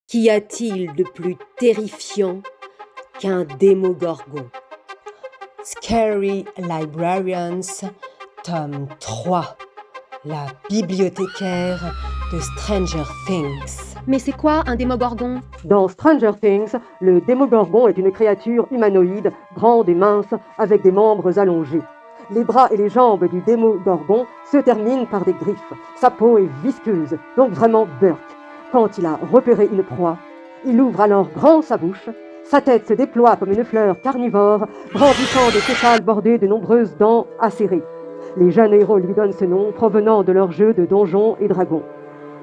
Qu'y a-t-il de plus terrifiant qu'un démogorgon? Scary Librarians, tome 3. La bibliothécaire de Stranger Things. Mais c'est quoi un démogorgon? Dans Stranger Things, le démogorgon est une créature humanoïde, grande et mince, avec des membres allongés. Les bras et les jambes du démogorgon se terminent par des griffes. Sa peau est visqueuse, donc vraiment burk. Quand il a repéré une proie, il ouvre alors grand sa bouche. Sa tête se déploie comme une fleur carnivore, brandissant des pétales bordés de nombreuses dents acérées. Les jeunes héros lui donnent ce nom provenant de leur jeu de donjons et dragons.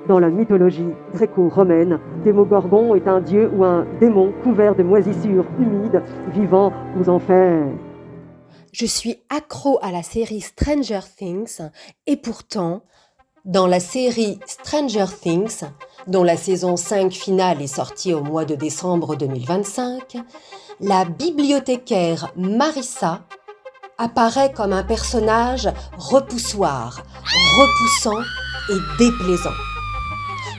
Dans la mythologie gréco-romaine, Démogorgon est un dieu ou un démon couvert de moisissures humides, vivant aux enfers. Je suis accro à la série Stranger Things et pourtant, dans la série Stranger Things, dont la saison 5 finale est sortie au mois de décembre 2025, la bibliothécaire Marissa apparaît comme un personnage repoussoir, repoussant et déplaisant.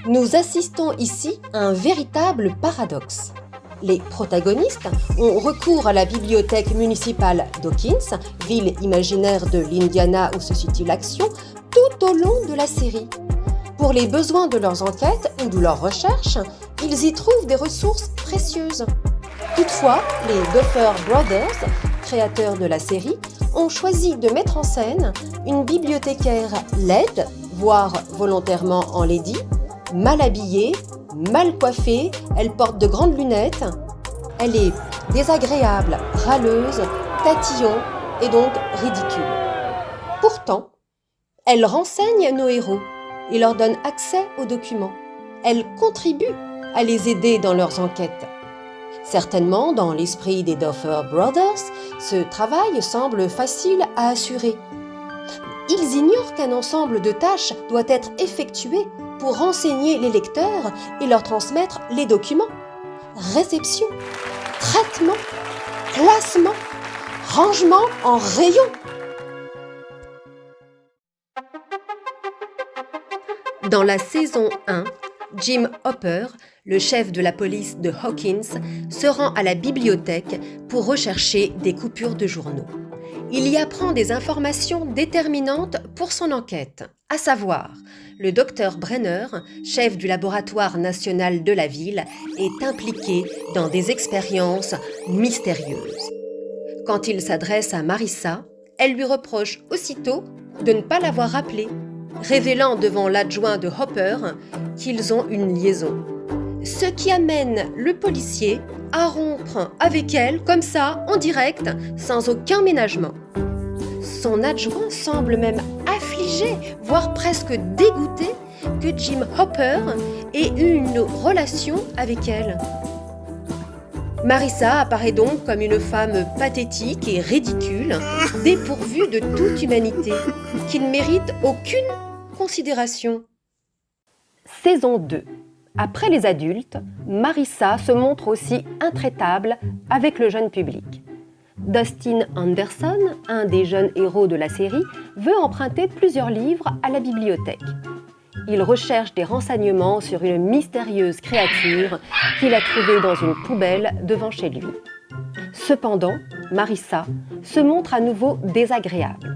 Nous assistons ici à un véritable paradoxe. Les protagonistes ont recours à la bibliothèque municipale d'Hawkins, ville imaginaire de l'Indiana où se situe l'action, tout au long de la série. Pour les besoins de leurs enquêtes ou de leurs recherches, ils y trouvent des ressources précieuses. Toutefois, les Duffer Brothers, créateurs de la série, ont choisi de mettre en scène une bibliothécaire laide, voire volontairement enlaidie, mal habillée, mal coiffée, elle porte de grandes lunettes. Elle est désagréable, râleuse, tatillon et donc ridicule. Pourtant, elle renseigne nos héros et leur donne accès aux documents. Elle contribue à les aider dans leurs enquêtes. Certainement, dans l'esprit des Duffer Brothers, ce travail semble facile à assurer. Ils ignorent qu'un ensemble de tâches doit être effectué pour renseigner les lecteurs et leur transmettre les documents. Réception, traitement, classement, rangement en rayon. Dans la saison 1, Jim Hopper, le chef de la police de Hawkins, se rend à la bibliothèque pour rechercher des coupures de journaux. Il y apprend des informations déterminantes pour son enquête, à savoir, le docteur Brenner, chef du laboratoire national de la ville, est impliqué dans des expériences mystérieuses. Quand il s'adresse à Marissa, elle lui reproche aussitôt de ne pas l'avoir rappelé, révélant devant l'adjoint de Hopper qu'ils ont une liaison. Ce qui amène le policier à rompre avec elle, comme ça, en direct, sans aucun ménagement. Son adjoint semble même affligé, voire presque dégoûté, que Jim Hopper ait eu une relation avec elle. Marissa apparaît donc comme une femme pathétique et ridicule, dépourvue de toute humanité, qui ne mérite aucune considération. Saison 2. Après les adultes, Marissa se montre aussi intraitable avec le jeune public. Dustin Anderson, un des jeunes héros de la série, veut emprunter plusieurs livres à la bibliothèque. Il recherche des renseignements sur une mystérieuse créature qu'il a trouvée dans une poubelle devant chez lui. Cependant, Marissa se montre à nouveau désagréable.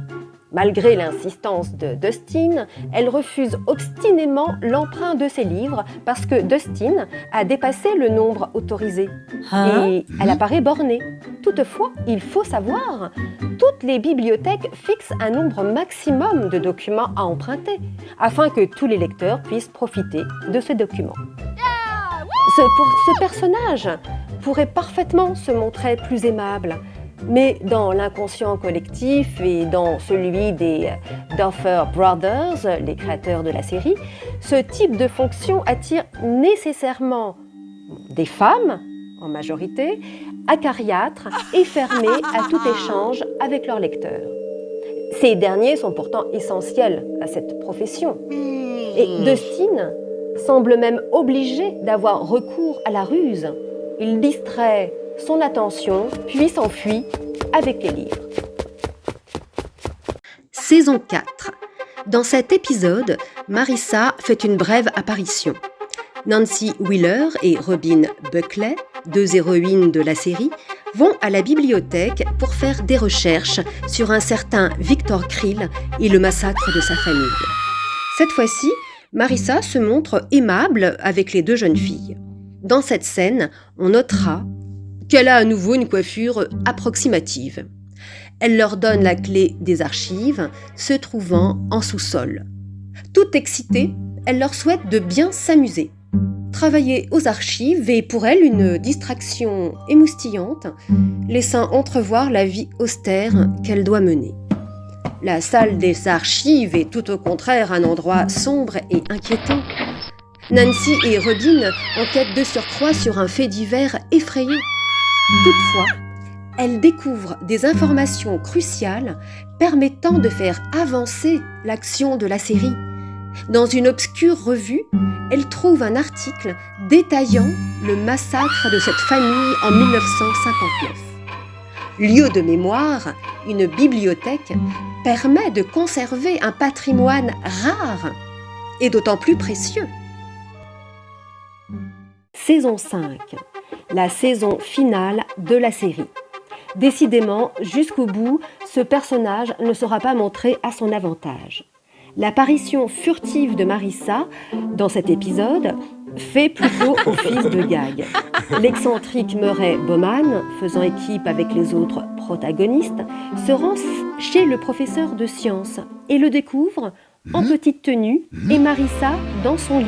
Malgré l'insistance de Dustin, elle refuse obstinément l'emprunt de ses livres parce que Dustin a dépassé le nombre autorisé. Et elle apparaît bornée. Toutefois, il faut savoir, toutes les bibliothèques fixent un nombre maximum de documents à emprunter afin que tous les lecteurs puissent profiter de ce document. Ce personnage pourrait parfaitement se montrer plus aimable. Mais dans l'inconscient collectif et dans celui des Duffer Brothers, les créateurs de la série, ce type de fonction attire nécessairement des femmes, en majorité, acariâtres et fermées à tout échange avec leurs lecteurs. Ces derniers sont pourtant essentiels à cette profession. Et Dustin semble même obligé d'avoir recours à la ruse. Il distrait son attention, puis s'enfuit avec les livres. Saison 4. Dans cet épisode, Marissa fait une brève apparition. Nancy Wheeler et Robin Buckley, deux héroïnes de la série, vont à la bibliothèque pour faire des recherches sur un certain Victor Krill et le massacre de sa famille. Cette fois-ci, Marissa se montre aimable avec les deux jeunes filles. Dans cette scène, on notera qu'elle a à nouveau une coiffure approximative. Elle leur donne la clé des archives, se trouvant en sous-sol. Toute excitée, elle leur souhaite de bien s'amuser. Travailler aux archives est pour elle une distraction émoustillante, laissant entrevoir la vie austère qu'elle doit mener. La salle des archives est tout au contraire un endroit sombre et inquiétant. Nancy et Robin enquêtent de surcroît sur un fait divers effrayant. Toutefois, elles découvrent des informations cruciales permettant de faire avancer l'action de la série. Dans une obscure revue, elles trouvent un article détaillant le massacre de cette famille en 1959. Lieu de mémoire, une bibliothèque permet de conserver un patrimoine rare et d'autant plus précieux. Saison 5, la saison finale de la série. Décidément, jusqu'au bout, ce personnage ne sera pas montré à son avantage. L'apparition furtive de Marissa dans cet épisode fait plutôt office de gag. L'excentrique Murray Bowman, faisant équipe avec les autres protagonistes, se rend chez le professeur de sciences et le découvre en petite tenue et Marissa dans son lit.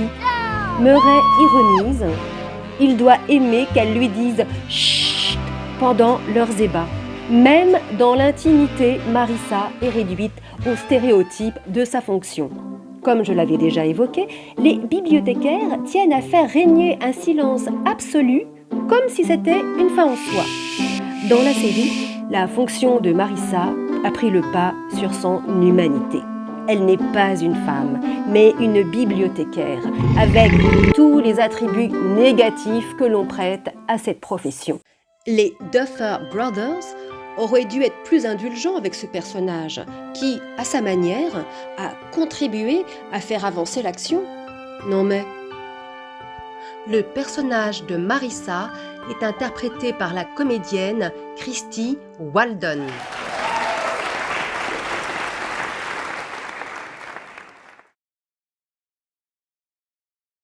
Murray ironise. Il doit aimer qu'elle lui dise « chut » pendant leurs ébats. Même dans l'intimité, Marissa est réduite au stéréotype de sa fonction. Comme je l'avais déjà évoqué, les bibliothécaires tiennent à faire régner un silence absolu, comme si c'était une fin en soi. Dans la série, la fonction de Marissa a pris le pas sur son humanité. Elle n'est pas une femme, mais une bibliothécaire, avec tous les attributs négatifs que l'on prête à cette profession. Les Duffer Brothers auraient dû être plus indulgents avec ce personnage, qui, à sa manière, a contribué à faire avancer l'action. Non mais... Le personnage de Marissa est interprété par la comédienne Christy Walden.